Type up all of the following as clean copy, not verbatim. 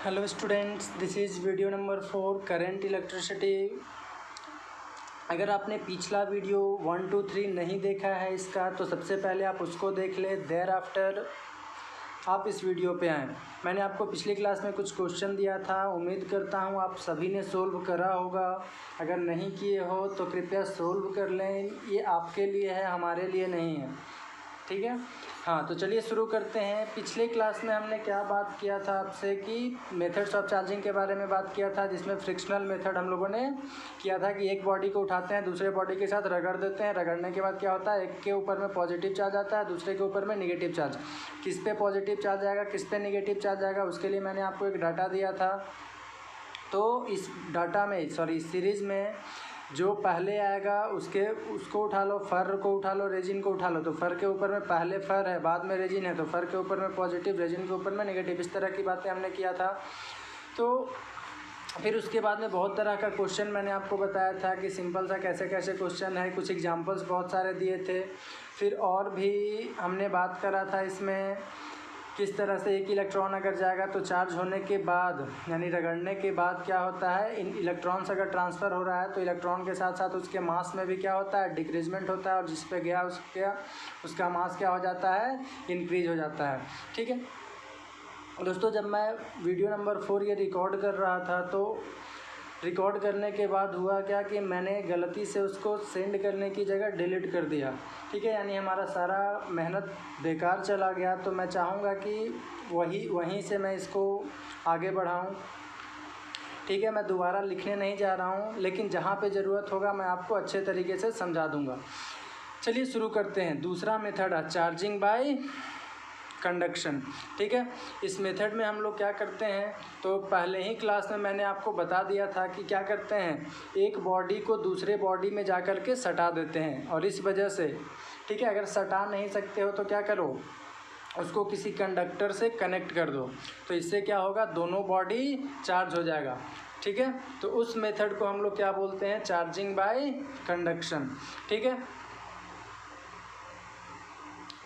Hello students, this is video number 4 current electricity. अगर आपने पिछला वीडियो 1, 2, 3 नहीं देखा है इसका, तो सबसे पहले आप उसको देख लें, देयर आफ्टर आप इस वीडियो पे आएँ। मैंने आपको पिछली क्लास में कुछ क्वेश्चन दिया था, उम्मीद करता हूँ आप सभी ने सोल्व करा होगा। अगर नहीं किए हो तो कृपया सोल्व कर लें, ये आपके लिए है, हमारे लिए नहीं है, ठीक है। हाँ, तो चलिए शुरू करते हैं। पिछले क्लास में हमने क्या बात किया था आपसे कि मेथड्स ऑफ चार्जिंग के बारे में बात किया था, जिसमें फ्रिक्शनल मेथड हम लोगों ने किया था कि एक बॉडी को उठाते हैं, दूसरे बॉडी के साथ रगड़ देते हैं। रगड़ने के बाद क्या होता है, एक के ऊपर में पॉजिटिव चार्ज आता है, दूसरे के ऊपर में नेगेटिव चार्ज। किस पे पॉजिटिव चार्ज आएगा, किस पे नेगेटिव चार्ज आएगा, उसके लिए मैंने आपको एक डाटा दिया था। तो इस डाटा में इस सीरीज़ में जो पहले आएगा उसको उठा लो, फर को उठा लो, रेजिन को उठा लो। तो फर के ऊपर में पहले फर है, बाद में रेजिन है, तो फर के ऊपर में पॉजिटिव, रेजिन के ऊपर में नेगेटिव। इस तरह की बातें हमने किया था। तो फिर उसके बाद में बहुत तरह का क्वेश्चन मैंने आपको बताया था कि सिंपल सा कैसे कैसे क्वेश्चन है, कुछ एग्जांपल्स बहुत सारे दिए थे। फिर और भी हमने बात करा था इसमें किस तरह से एक इलेक्ट्रॉन अगर जाएगा तो चार्ज होने के बाद यानी रगड़ने के बाद क्या होता है, इन इलेक्ट्रॉन्स अगर ट्रांसफ़र हो रहा है तो इलेक्ट्रॉन के साथ साथ उसके मास में भी क्या होता है, डिक्रीजमेंट होता है, और जिस पे गया उसका मास क्या हो जाता है, इंक्रीज हो जाता है, ठीक है। दोस्तों, जब मैं वीडियो नंबर 4 ये रिकॉर्ड कर रहा था तो रिकॉर्ड करने के बाद हुआ क्या कि मैंने गलती से उसको सेंड करने की जगह डिलीट कर दिया, ठीक है। यानी हमारा सारा मेहनत बेकार चला गया। तो मैं चाहूँगा कि वहीं से मैं इसको आगे बढ़ाऊँ, ठीक है। मैं दोबारा लिखने नहीं जा रहा हूँ, लेकिन जहाँ पे ज़रूरत होगा मैं आपको अच्छे तरीके से समझा दूँगा। चलिए शुरू करते हैं। दूसरा मेथड है चार्जिंग बाय कंडक्शन, ठीक है। इस मेथड में हम लोग क्या करते हैं, तो पहले ही क्लास में मैंने आपको बता दिया था कि क्या करते हैं, एक बॉडी को दूसरे बॉडी में जा कर के सटा देते हैं। और इस वजह से, ठीक है, अगर सटा नहीं सकते हो तो क्या करो, उसको किसी कंडक्टर से कनेक्ट कर दो। तो इससे क्या होगा, दोनों बॉडी चार्ज हो जाएगा, ठीक है। तो उस मेथड को हम लोग क्या बोलते हैं, चार्जिंग बाय कंडक्शन, ठीक है।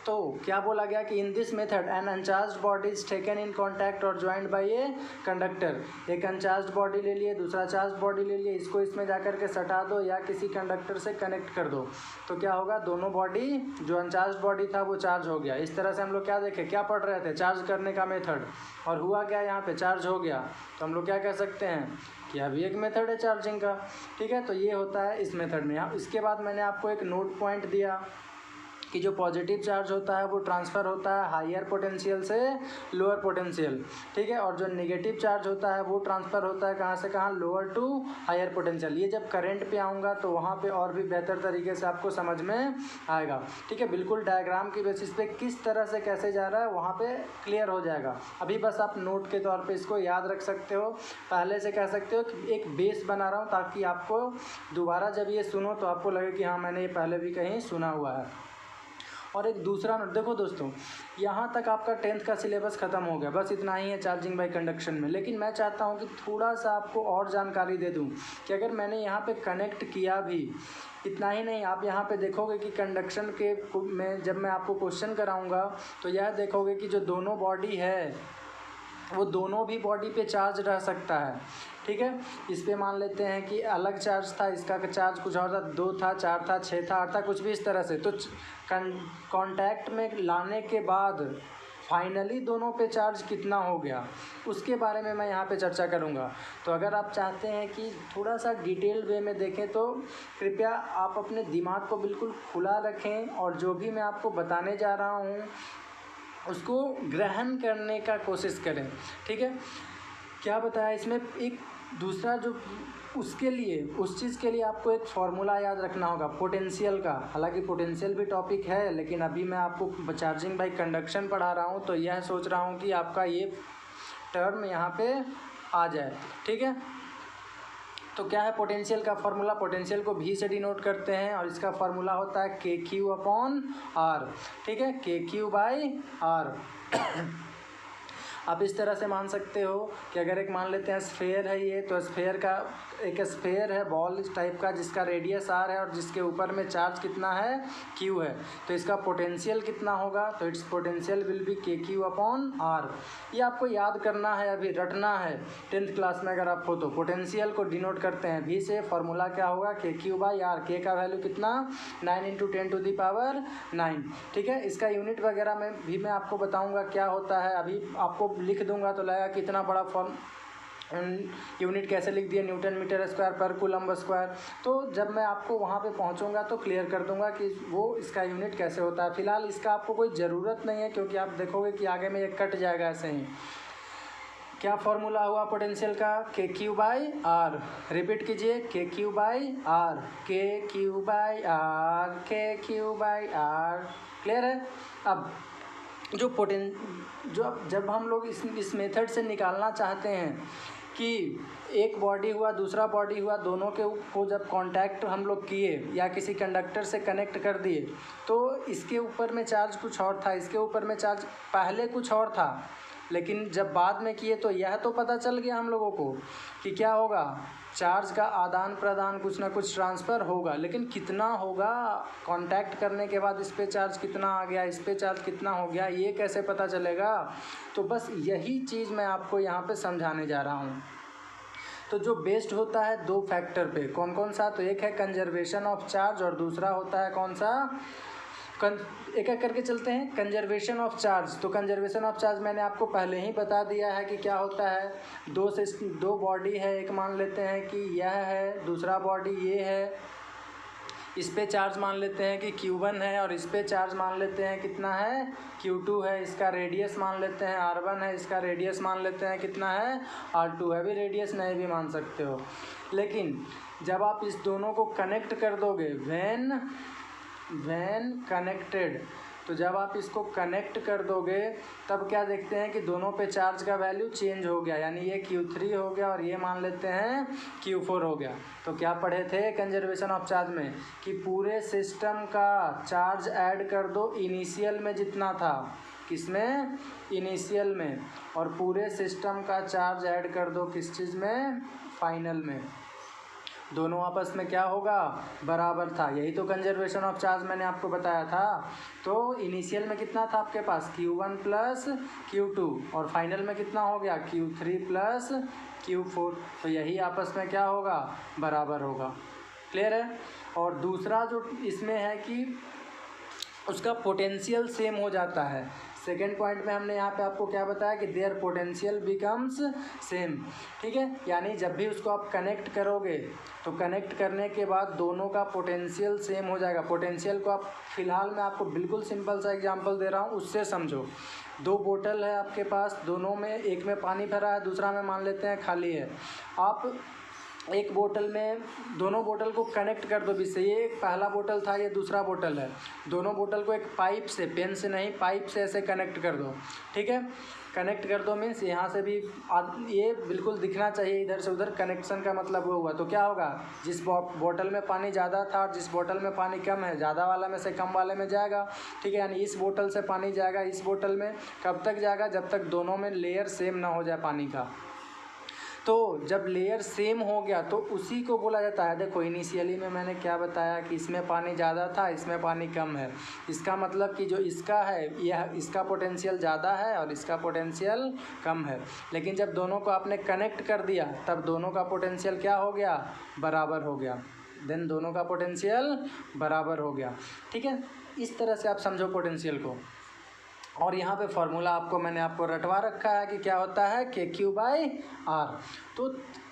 तो क्या बोला गया कि in this method an uncharged body is taken in contact और ज्वाइंड बाय ए कंडक्टर। एक अनचार्ज बॉडी ले लिए, दूसरा चार्ज बॉडी ले लिए, इसको इसमें जाकर के सटा दो या किसी कंडक्टर से कनेक्ट कर दो। तो क्या होगा, दोनों बॉडी, जो अनचार्ज बॉडी था वो चार्ज हो गया। इस तरह से हम लोग क्या देखे, क्या पढ़ रहे थे, चार्ज करने का मेथड, और हुआ क्या, यहाँ पे चार्ज हो गया। तो हम लोग क्या कह सकते हैं कि अभी एक मेथड है चार्जिंग का, ठीक है। तो ये होता है इस मेथड में। इसके बाद मैंने आपको एक नोट पॉइंट दिया कि जो पॉजिटिव चार्ज होता है वो ट्रांसफ़र होता है हायर पोटेंशियल से लोअर पोटेंशियल, ठीक है। और जो नेगेटिव चार्ज होता है वो ट्रांसफ़र होता है कहाँ से कहाँ, लोअर टू हायर पोटेंशियल। ये जब करंट पे आऊँगा तो वहाँ पे और भी बेहतर तरीके से आपको समझ में आएगा, ठीक है। बिल्कुल डायग्राम की बेसिस पे किस तरह से कैसे जा रहा है वहाँ पे क्लियर हो जाएगा। अभी बस आप नोट के तौर पे इसको याद रख सकते हो, पहले से कह सकते हो कि एक बेस बना रहा हूँ, ताकि आपको दोबारा जब ये सुनो तो आपको लगे कि हाँ, मैंने ये पहले भी कहीं सुना हुआ है। और एक दूसरा नोट, देखो दोस्तों, यहाँ तक आपका 10th का सिलेबस ख़त्म हो गया, बस इतना ही है चार्जिंग बाय कंडक्शन में। लेकिन मैं चाहता हूँ कि थोड़ा सा आपको और जानकारी दे दूँ कि अगर मैंने यहाँ पे कनेक्ट किया भी, इतना ही नहीं, आप यहाँ पे देखोगे कि कंडक्शन के में जब मैं आपको क्वेश्चन कराऊँगा तो यह देखोगे कि जो दोनों बॉडी है वो दोनों भी बॉडी पे चार्ज रह सकता है, ठीक है। इस पे मान लेते हैं कि अलग चार्ज था, इसका चार्ज कुछ और था, 2 था, 4 था, 6 था, 8 था, कुछ भी इस तरह से। तो कांटेक्ट में लाने के बाद फाइनली दोनों पे चार्ज कितना हो गया, उसके बारे में मैं यहाँ पे चर्चा करूँगा। तो अगर आप चाहते हैं कि थोड़ा सा डिटेल वे में देखें तो कृपया आप अपने दिमाग को बिल्कुल खुला रखें, और जो भी मैं आपको बताने जा रहा हूँ उसको ग्रहण करने का कोशिश करें, ठीक है। क्या बताया इसमें, एक दूसरा जो उसके लिए, उस चीज़ के लिए आपको एक फार्मूला याद रखना होगा पोटेंशियल का। हालांकि पोटेंशियल भी टॉपिक है, लेकिन अभी मैं आपको चार्जिंग बाय कंडक्शन पढ़ा रहा हूँ, तो यह सोच रहा हूँ कि आपका ये टर्म यहाँ पे आ जाए, ठीक है। तो क्या है पोटेंशियल का फार्मूला, पोटेंशियल को भी से डिनोट करते हैं, और इसका फार्मूला होता है KQ/R, ठीक है, KQ/R। आप इस तरह से मान सकते हो कि अगर एक मान लेते हैं स्फेयर है ये, तो स्फेयर का एक स्फेयर है बॉल इस टाइप का जिसका रेडियस आर है और जिसके ऊपर में चार्ज कितना है क्यू है, तो इसका पोटेंशियल कितना होगा, तो इट्स पोटेंशियल विल बी के क्यू अपॉन आर। ये आपको याद करना है, अभी रटना है 10th क्लास में अगर आप हो तो। पोटेंशियल को डिनोट करते हैं वी से, फार्मूला क्या होगा के क्यू बाई आर, के का वैल्यू कितना 9 × 10⁹ ठीक है। इसका यूनिट वगैरह में भी मैं आपको बताऊँगा क्या होता है, अभी आपको लिख दूंगा तो लगेगा कि इतना बड़ा फॉर्म यूनिट कैसे लिख दिया, न्यूटन मीटर स्क्वायर पर कूलम्ब स्क्वायर। तो जब मैं आपको वहाँ पे पहुँचूँगा तो क्लियर कर दूंगा कि वो इसका यूनिट कैसे होता है। फिलहाल इसका आपको कोई ज़रूरत नहीं है क्योंकि आप देखोगे कि आगे में ये कट जाएगा ऐसे ही। क्या फॉर्मूला हुआ पोटेंशियल का, के क्यू बाई आर, रिपीट कीजिए के क्यू बाई आर, के क्यू बाई आर, के क्यू बाई आर। क्लियर है। अब जब हम लोग इस मेथड से निकालना चाहते हैं कि एक बॉडी हुआ दूसरा बॉडी हुआ, दोनों के को जब कांटेक्ट हम लोग किए या किसी कंडक्टर से कनेक्ट कर दिए तो इसके ऊपर में चार्ज कुछ और था, इसके ऊपर में चार्ज पहले कुछ और था, लेकिन जब बाद में किए तो यह तो पता चल गया हम लोगों को कि क्या होगा, चार्ज का आदान प्रदान कुछ ना कुछ ट्रांसफ़र होगा, लेकिन कितना होगा कांटेक्ट करने के बाद इस पे चार्ज कितना आ गया, इस पे चार्ज कितना हो गया, ये कैसे पता चलेगा। तो बस यही चीज़ मैं आपको यहाँ पे समझाने जा रहा हूँ। तो जो बेस्ड होता है दो फैक्टर पे, कौन कौन सा, तो एक है कंजर्वेशन ऑफ चार्ज और दूसरा होता है कौन सा, एक एक करके चलते हैं। कंजर्वेशन ऑफ चार्ज, तो कंजर्वेशन ऑफ चार्ज मैंने आपको पहले ही बता दिया है कि क्या होता है। दो बॉडी है, एक मान लेते हैं कि यह है, दूसरा बॉडी ये है, इस पे चार्ज मान लेते हैं कि Q1 है और इस पे चार्ज मान लेते हैं कितना है Q2 है, इसका रेडियस मान लेते हैं R1 है, इसका रेडियस मान लेते हैं कितना है R2 है। अभी रेडियस नहीं भी मान सकते हो, लेकिन जब आप इस दोनों को कनेक्ट कर दोगे व्हेन कनेक्टेड, तो जब आप इसको कनेक्ट कर दोगे तब क्या देखते हैं कि दोनों पे चार्ज का वैल्यू चेंज हो गया, यानी ये Q3 हो गया और ये मान लेते हैं Q4 हो गया। तो क्या पढ़े थे कंजर्वेशन ऑफ चार्ज में कि पूरे सिस्टम का चार्ज ऐड कर दो इनिशियल में जितना था, किसमें, इनिशियल में, और पूरे सिस्टम का चार्ज ऐड कर दो किस चीज़ में, फाइनल में। दोनों आपस में क्या होगा, बराबर था। यही तो कंजर्वेशन ऑफ चार्ज मैंने आपको बताया था। तो इनिशियल में कितना था आपके पास Q1 प्लस Q2 और फाइनल में कितना हो गया Q3 प्लस Q4, तो यही आपस में क्या होगा, बराबर होगा। क्लियर है। और दूसरा जो इसमें है कि उसका पोटेंशियल सेम हो जाता है। सेकेंड पॉइंट में हमने यहाँ पे आपको क्या बताया कि देयर पोटेंशियल बिकम्स सेम, ठीक है। यानी जब भी उसको आप कनेक्ट करोगे तो कनेक्ट करने के बाद दोनों का पोटेंशियल सेम हो जाएगा। पोटेंशियल को आप, फिलहाल मैं आपको बिल्कुल सिंपल सा एग्जांपल दे रहा हूँ, उससे समझो। दो बोतल है आपके पास, दोनों में एक में पानी भरा है, दूसरा में मान लेते हैं खाली है। आप एक बोतल में दोनों बोतल को कनेक्ट कर दो बीच से, ये एक पहला बोतल था, ये दूसरा बोतल है, दोनों बोतल को एक पाइप से, पेन से नहीं पाइप से ऐसे कनेक्ट कर दो, ठीक है। कनेक्ट कर दो मीन्स यहाँ से भी ये बिल्कुल दिखना चाहिए इधर से उधर, कनेक्शन का मतलब वो हुआ। तो क्या होगा, जिस बोतल में पानी ज़्यादा था और जिस बोतल में पानी कम है, ज़्यादा वाला में से कम वाले में जाएगा, ठीक है। यानी इस बोतल से पानी जाएगा इस बोतल में, कब तक जाएगा, जब तक दोनों में लेयर सेम ना हो जाए पानी का। तो जब लेयर सेम हो गया तो उसी को बोला जाता है। देखो इनिशियली में मैंने क्या बताया कि इसमें पानी ज़्यादा था, इसमें पानी कम है, इसका मतलब कि जो इसका है यह, इसका पोटेंशियल ज़्यादा है और इसका पोटेंशियल कम है। लेकिन जब दोनों को आपने कनेक्ट कर दिया तब दोनों का पोटेंशियल क्या हो गया, बराबर हो गया। देन दोनों का पोटेंशियल बराबर हो गया, ठीक है। इस तरह से आप समझो पोटेंशियल को। और यहाँ पे फॉर्मूला मैंने आपको रटवा रखा है कि क्या होता है के क्यू बाई आर। तो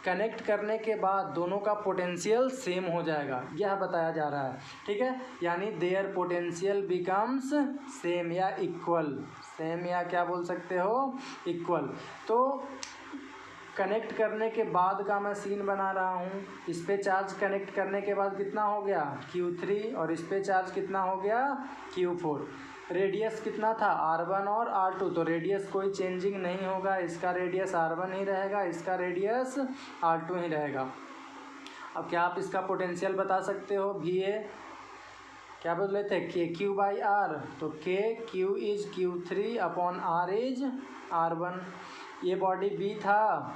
कनेक्ट करने के बाद दोनों का पोटेंशियल सेम हो जाएगा, यह बताया जा रहा है, ठीक है। यानी देयर पोटेंशियल बिकम्स सेम या इक्वल, सेम या क्या बोल सकते हो, इक्वल। तो कनेक्ट करने के बाद का मैं सीन बना रहा हूँ। इस पे चार्ज कनेक्ट करने के बाद कितना हो गया Q3 और इस पे चार्ज कितना हो गया Q4। रेडियस कितना था R1 और R2, तो रेडियस कोई चेंजिंग नहीं होगा, इसका रेडियस R1 ही रहेगा, इसका रेडियस R2 ही रहेगा। अब क्या आप इसका पोटेंशियल बता सकते हो, VA क्या बोल रहे थे, के क्यू बाई आर, तो के Q is Q3 upon R is R1। ये बॉडी B था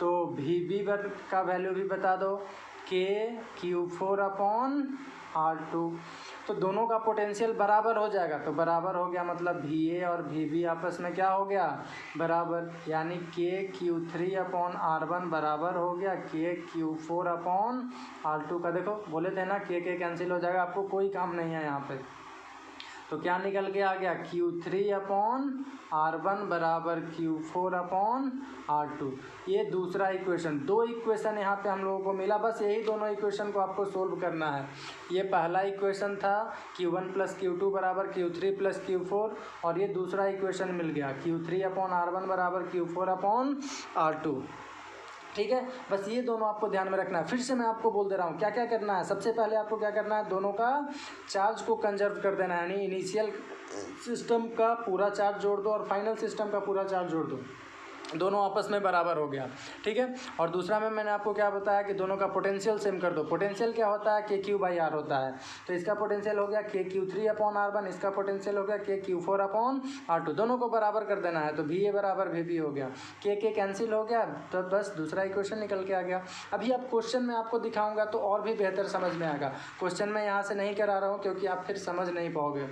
तो वी बी का वैल्यू भी बता दो, के क्यू 4 अपॉन R2। तो दोनों का पोटेंशियल बराबर हो जाएगा, तो बराबर हो गया मतलब वी ए और वी बी आपस में क्या हो गया, बराबर, यानी के क्यू 3 अपॉन R1 बराबर हो गया के क्यू 4 अपॉन R2 का। देखो बोले थे ना के कैंसिल हो जाएगा, आपको कोई काम नहीं है यहाँ पे। तो क्या निकल के आ गया, Q3 अपॉन R1 बराबर Q4 अपॉन R2। ये दूसरा इक्वेशन, दो इक्वेशन यहाँ पे हम लोगों को मिला, बस यही दोनों इक्वेशन को आपको सोल्व करना है। ये पहला इक्वेशन था Q1 प्लस Q2 बराबर Q3 प्लस Q4, और ये दूसरा इक्वेशन मिल गया Q3 अपॉन R1 बराबर Q4 अपॉन R2। ठीक है, बस ये दोनों आपको ध्यान में रखना है। फिर से मैं आपको बोल दे रहा हूँ क्या क्या करना है। सबसे पहले आपको क्या करना है, दोनों का चार्ज को कंजर्व कर देना है, यानी इनिशियल सिस्टम का पूरा चार्ज जोड़ दो और फाइनल सिस्टम का पूरा चार्ज जोड़ दो, दोनों आपस में बराबर हो गया। ठीक है, और दूसरा में मैंने आपको क्या बताया कि दोनों का पोटेंशियल सेम कर दो। पोटेंशियल क्या होता है, के क्यू बाई आर होता है, तो इसका पोटेंशियल हो गया के क्यू 3 अपॉन R1, इसका पोटेंशियल हो गया के क्यू 4 अपॉन R2, दोनों को बराबर कर देना है। तो वी ए बराबर वी बी हो गया, के कैंसिल हो गया, तो बस दूसरा इक्वेशन निकल के आ गया। अभी अब क्वेश्चन में आपको दिखाऊंगा तो और भी बेहतर समझ में आएगा। क्वेश्चन में यहाँ से नहीं करा रहा हूँ क्योंकि आप फिर समझ नहीं पाओगे।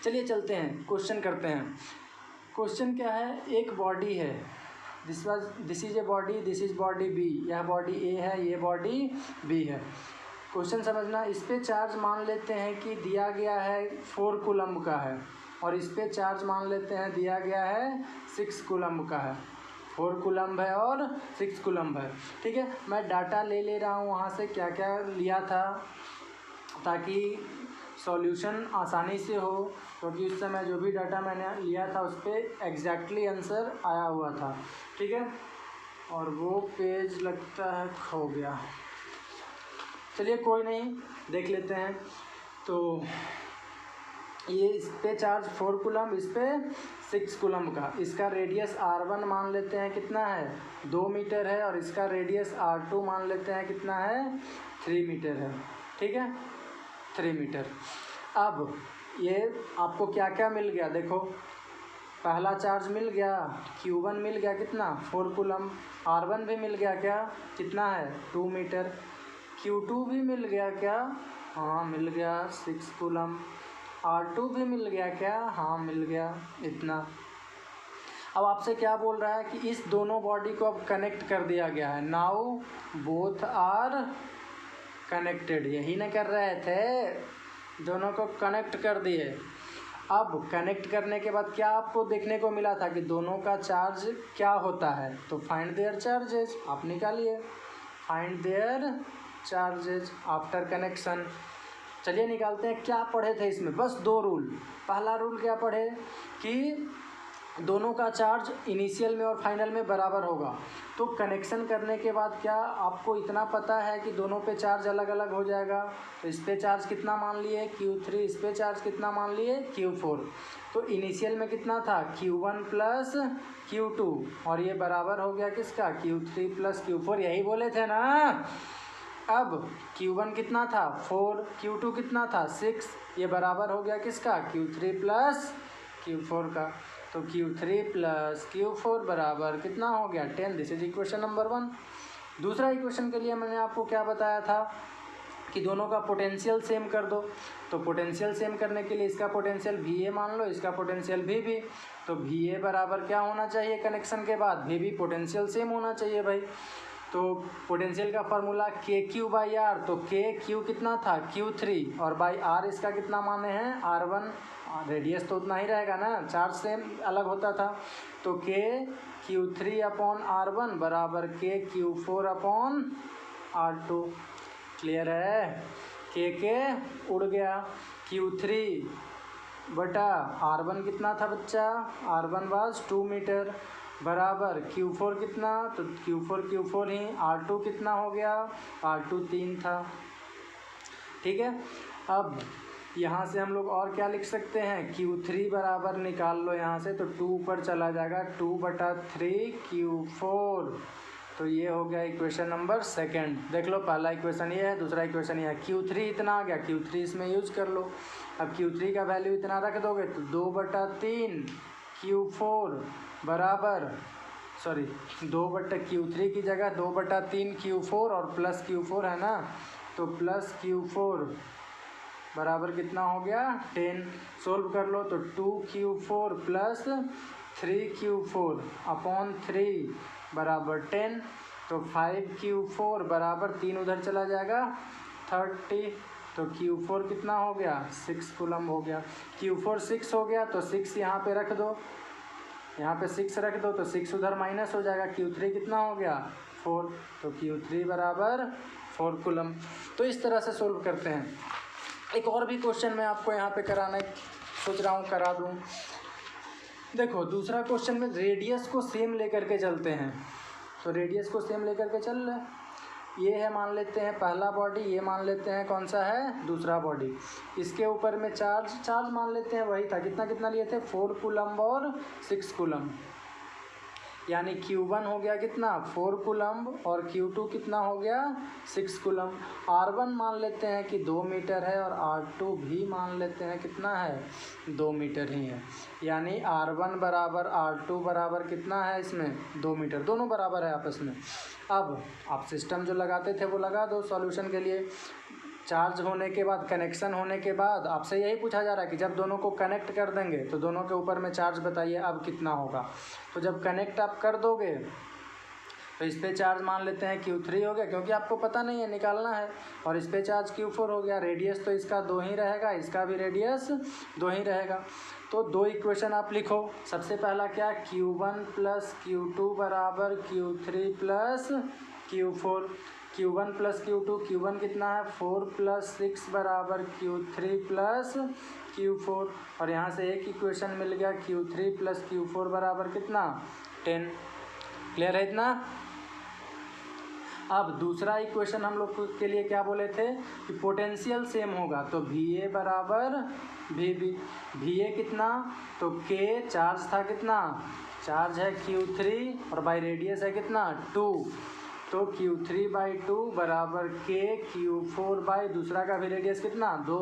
चलिए चलते हैं, क्वेश्चन करते हैं। क्वेश्चन क्या है, एक बॉडी है, this is a body, this is body B, यह बॉडी ए है, ये बॉडी बी है। क्वेश्चन समझना, इस पे चार्ज मान लेते हैं कि दिया गया है 4 कूलम्ब का है, और इस पे चार्ज मान लेते हैं दिया गया है 6 कूलम्ब का है। 4 कूलम्ब है और 6 कूलम्ब है। ठीक है, मैं डाटा ले रहा हूँ वहाँ से क्या क्या लिया था, ताकि सॉल्यूशन आसानी से हो, क्योंकि उस समय जो भी डाटा मैंने लिया था उस पर एग्जैक्टली आंसर आया हुआ था। ठीक है, और वो पेज लगता है खो गया, चलिए कोई नहीं, देख लेते हैं। तो ये इस पे चार्ज 4 कूलम्ब, इस पे 6 कूलम्ब का, इसका रेडियस R1 मान लेते हैं कितना है, 2 मीटर है, और इसका रेडियस R2 मान लेते हैं कितना है, 3 मीटर है। ठीक है, 3 मीटर। अब ये आपको क्या क्या मिल गया, देखो पहला चार्ज मिल गया Q1 मिल गया कितना, 4 कूलम्ब, R1 भी मिल गया क्या, कितना है, 2 मीटर, Q2 भी मिल गया क्या, हाँ मिल गया 6 कूलम्ब, R2 भी मिल गया क्या, हाँ मिल गया इतना। अब आपसे क्या बोल रहा है कि इस दोनों बॉडी को अब कनेक्ट कर दिया गया है, नाउ बोथ आर कनेक्टेड, यही ना कर रहे थे, दोनों को कनेक्ट कर दिए। अब कनेक्ट करने के बाद क्या आपको देखने को मिला था कि दोनों का चार्ज क्या होता है, तो फाइंड देयर चार्जेज आप निकालिए, find their charges after connection. चलिए निकालते हैं, क्या पढ़े थे इसमें, बस 2 रूल। पहला रूल क्या पढ़े कि दोनों का चार्ज इनिशियल में और फाइनल में बराबर होगा। तो कनेक्शन करने के बाद क्या आपको इतना पता है कि दोनों पे चार्ज अलग अलग हो जाएगा, तो इस पे चार्ज कितना मान लिए Q3, इस पे चार्ज कितना मान लिए Q4। तो इनिशियल में कितना था Q1 प्लस Q2, और ये बराबर हो गया किसका, Q3 प्लस Q4, यही बोले थे ना। अब Q1 कितना था 4, Q2 कितना था 6, ये बराबर हो गया किसका, Q3 प्लस Q4 का। तो Q3 प्लस Q4 बराबर कितना हो गया 10। This is equation number 1। दूसरा इक्वेशन के लिए मैंने आपको क्या बताया था कि दोनों का पोटेंशियल सेम कर दो। तो पोटेंशियल सेम करने के लिए इसका पोटेंशियल VA मान लो, इसका पोटेंशियल VB। तो VA बराबर क्या होना चाहिए कनेक्शन के बाद, VB पोटेंशियल सेम होना चाहिए भाई। तो पोटेंशियल का फार्मूला KQ बाई आर, तो KQ कितना था Q3, और बाई R इसका कितना माने हैं R1, रेडियस तो उतना ही रहेगा ना, चार्ज सेम अलग होता था। तो KQ3 अपॉन R1 बराबर KQ4 अपॉन R2। क्लियर है, के उड़ गया, Q3 बटा R1 कितना था बच्चा, R1 वाज 2 मीटर, बराबर Q4 कितना, तो Q4 ही, R2 कितना हो गया, R2 3 था। ठीक है, अब यहाँ से हम लोग और क्या लिख सकते हैं, Q3 बराबर निकाल लो यहाँ से, तो 2 ऊपर चला जाएगा, 2/3 Q4। तो ये हो गया इक्वेशन नंबर 2। देख लो, पहला इक्वेशन ये है, दूसरा इक्वेशन ये है। Q3 इतना आ गया, Q3 इसमें यूज कर लो। अब Q3 का वैल्यू इतना रख दोगे तो 2/3 Q4 बराबर सॉरी 2/Q3 की जगह 2/3 Q4 और प्लस Q4 है ना, तो प्लस Q4 बराबर कितना हो गया 10। सोल्व कर लो तो 2Q4 प्लस 3Q4 अपॉन 3 बराबर 10, तो 5Q4 बराबर 3 उधर चला जाएगा 30, तो Q4 कितना हो गया 6 कूलम हो गया। Q4 6 हो गया तो 6 यहाँ पे रख दो, यहाँ पे 6 रख दो तो 6 उधर माइनस हो जाएगा। Q3 कितना हो गया 4, तो Q3 बराबर 4 कूलम। तो इस तरह से सोल्व करते हैं। एक और भी क्वेश्चन मैं आपको यहाँ पे कराना सोच रहा हूँ, करा दूँ। देखो दूसरा क्वेश्चन में रेडियस को सेम लेकर के चलते हैं, तो रेडियस को सेम लेकर के चल रहे, ये है मान लेते हैं पहला बॉडी, ये मान लेते हैं कौन सा है दूसरा बॉडी। इसके ऊपर में चार्ज मान लेते हैं वही था, कितना कितना लिए थे 4 कूलम और 6 कूलम, यानी Q1 हो गया कितना 4 कूलम और Q2 कितना हो गया 6 कूलम। R1 मान लेते हैं कि 2 मीटर है और R2 भी मान लेते हैं कितना है 2 मीटर ही है, यानी R1 बराबर R2 बराबर कितना है इसमें 2 मीटर, दोनों बराबर है आपस में। अब आप सिस्टम जो लगाते थे वो लगा दो सॉल्यूशन के लिए। चार्ज होने के बाद, कनेक्शन होने के बाद आपसे यही पूछा जा रहा है कि जब दोनों को कनेक्ट कर देंगे तो दोनों के ऊपर में चार्ज बताइए अब कितना होगा। तो जब कनेक्ट आप कर दोगे तो इस पे चार्ज मान लेते हैं Q3 हो गया, क्योंकि आपको पता नहीं है निकालना है, और इस पे चार्ज Q4 हो गया। रेडियस तो इसका 2 ही रहेगा, इसका भी रेडियस 2 ही रहेगा। तो 2 इक्वेशन आप लिखो। सबसे पहला क्या Q1 प्लस Q2 बराबर Q3 plus Q4, Q1 plus Q2, Q1 कितना है 4 प्लस 6 बराबर Q3 प्लस Q4, और यहाँ से एक इक्वेशन मिल गया Q3 प्लस Q4 बराबर कितना 10। क्लियर है इतना। अब दूसरा इक्वेशन हम लोग के लिए क्या बोले थे कि पोटेंशियल सेम होगा, तो VA बराबर VB, VA कितना तो K चार्ज था कितना, चार्ज है Q3 और बाई रेडियस है कितना 2, तो Q3/2 बराबर K Q4 बाई दूसरा का भी रेडियस कितना 2,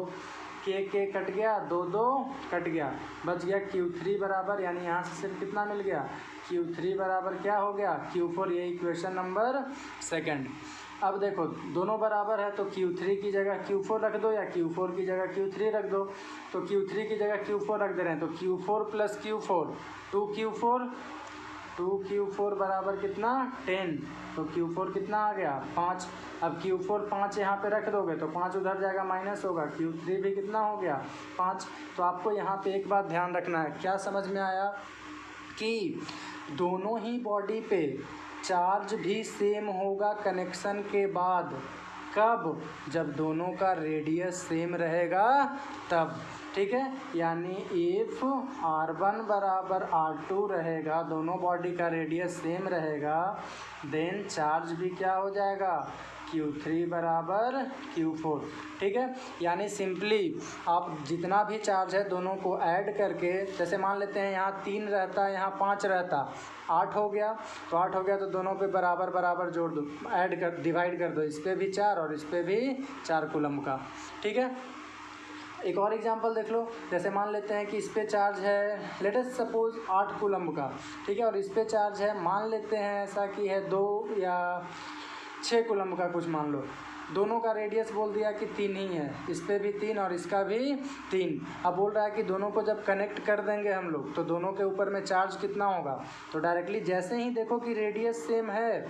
K कट गया 2 2 कट गया, बच गया Q3 बराबर, यानी यहाँ से सिर्फ कितना मिल गया Q3 बराबर क्या हो गया Q4। ये इक्वेशन नंबर 2। अब देखो दोनों बराबर है तो Q3 की जगह Q4 रख दो या Q4 की जगह Q3 रख दो। तो Q3 की जगह Q4 रख दे रहे हैं, तो Q4 प्लस Q4 2Q4 बराबर कितना 10, तो Q4 कितना आ गया 5। अब Q4 5 यहाँ पे रख दोगे तो 5 उधर जाएगा माइनस होगा, Q3 भी कितना हो गया 5। तो आपको यहाँ पे एक बात ध्यान रखना है, क्या समझ में आया कि दोनों ही बॉडी पे चार्ज भी सेम होगा कनेक्शन के बाद, कब जब दोनों का रेडियस सेम रहेगा तब, ठीक है। यानी इफ़ R1 बराबर R2 रहेगा, दोनों बॉडी का रेडियस सेम रहेगा, देन चार्ज भी क्या हो जाएगा Q3 बराबर Q4, ठीक है। यानी सिंपली आप जितना भी चार्ज है दोनों को ऐड करके, जैसे मान लेते हैं यहाँ 3 रहता है यहाँ 5 रहता, 8 हो गया, तो 8 हो गया तो दोनों पे बराबर बराबर जोड़ दो, ऐड कर डिवाइड कर दो, इस पर भी 4 और इस पर भी 4 कूलम का, ठीक है। एक और एग्जांपल देख लो, जैसे मान लेते हैं कि इस पे चार्ज है लेट अस सपोज 8 कूलम का, ठीक है, और इस पे चार्ज है मान लेते हैं ऐसा कि है 2 या 6 कूलम का कुछ मान लो, दोनों का रेडियस बोल दिया कि 3 ही है, इस पे भी 3 और इसका भी 3। अब बोल रहा है कि दोनों को जब कनेक्ट कर देंगे हम लोग तो दोनों के ऊपर में चार्ज कितना होगा, तो डायरेक्टली जैसे ही देखो कि रेडियस सेम है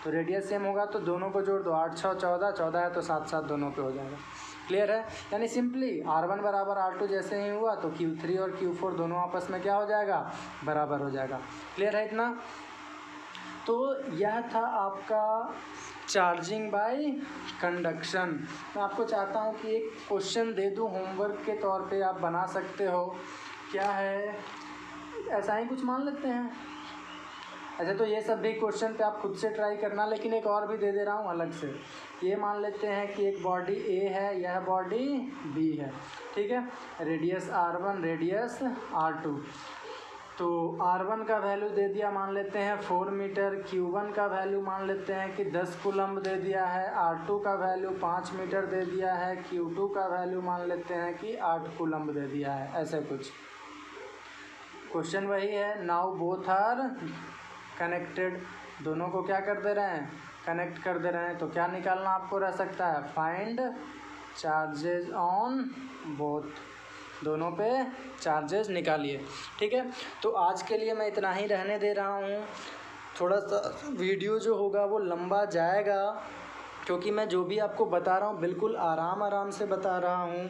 तो रेडियस सेम होगा तो दोनों को जोड़ दो, 8 6 14, 14 है तो 7 7 दोनों पे हो जाएगा। क्लियर है। यानी सिंपली R1 बराबर R2 जैसे ही हुआ तो Q3 और Q4 दोनों आपस में क्या हो जाएगा बराबर हो जाएगा। क्लियर है इतना। तो यह था आपका चार्जिंग बाय कंडक्शन। मैं आपको चाहता हूं कि एक क्वेश्चन दे दूं होमवर्क के तौर पे, आप बना सकते हो। क्या है, ऐसा ही कुछ मान लेते हैं। अच्छा, तो ये सब भी क्वेश्चन पे आप खुद से ट्राई करना, लेकिन एक और भी दे रहा हूँ अलग से। ये मान लेते हैं कि एक बॉडी A है, यह बॉडी B है, ठीक है, रेडियस R1 रेडियस R2। तो R1 का वैल्यू दे दिया मान लेते हैं 4 मीटर, Q1 का वैल्यू मान लेते हैं कि 10 कूलम्ब दे दिया है, R2 का वैल्यू 5 मीटर दे दिया है, Q2 का वैल्यू मान लेते हैं कि 8 कूलम्ब दे दिया है। ऐसे कुछ क्वेश्चन वही है। नाउ बोथ आर कनेक्टेड, दोनों को क्या कर दे रहे हैं, कनेक्ट कर दे रहे हैं। तो क्या निकालना आपको रह सकता है, फाइंड चार्जेस ऑन बोथ, दोनों पे चार्जेस निकालिए। ठीक है, तो आज के लिए मैं इतना ही रहने दे रहा हूँ। थोड़ा सा वीडियो जो होगा वो लंबा जाएगा, क्योंकि मैं जो भी आपको बता रहा हूँ बिल्कुल आराम आराम से बता रहा हूँ,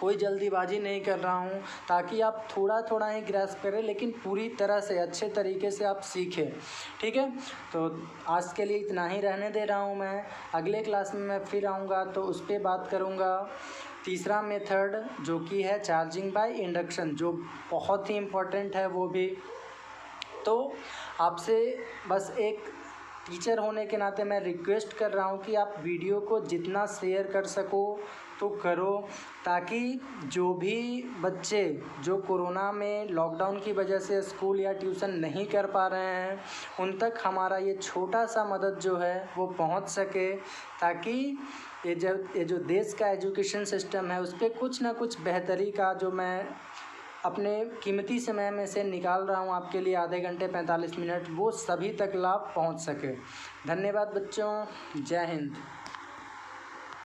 कोई जल्दीबाजी नहीं कर रहा हूँ, ताकि आप थोड़ा थोड़ा ही ग्रैस्प करें, लेकिन पूरी तरह से अच्छे तरीके से आप सीखें। ठीक है, तो आज के लिए इतना ही रहने दे रहा हूँ मैं। अगले क्लास में मैं फिर आऊँगा तो उस पर बात करूँगा। तीसरा मेथड जो कि है चार्जिंग बाय इंडक्शन, जो बहुत ही इम्पोर्टेंट है वो भी। तो आपसे बस एक टीचर होने के नाते मैं रिक्वेस्ट कर रहा हूँ कि आप वीडियो को जितना शेयर कर सको तो करो, ताकि जो भी बच्चे जो कोरोना में लॉकडाउन की वजह से स्कूल या ट्यूशन नहीं कर पा रहे हैं, उन तक हमारा ये छोटा सा मदद जो है वो पहुँच सके, ताकि ये जो देश का एजुकेशन सिस्टम है उस पर कुछ ना कुछ बेहतरी का जो मैं अपने कीमती समय में से निकाल रहा हूँ आपके लिए आधे घंटे 45 मिनट, वो सभी तक लाभ पहुँच सके। धन्यवाद बच्चों, जय हिंद।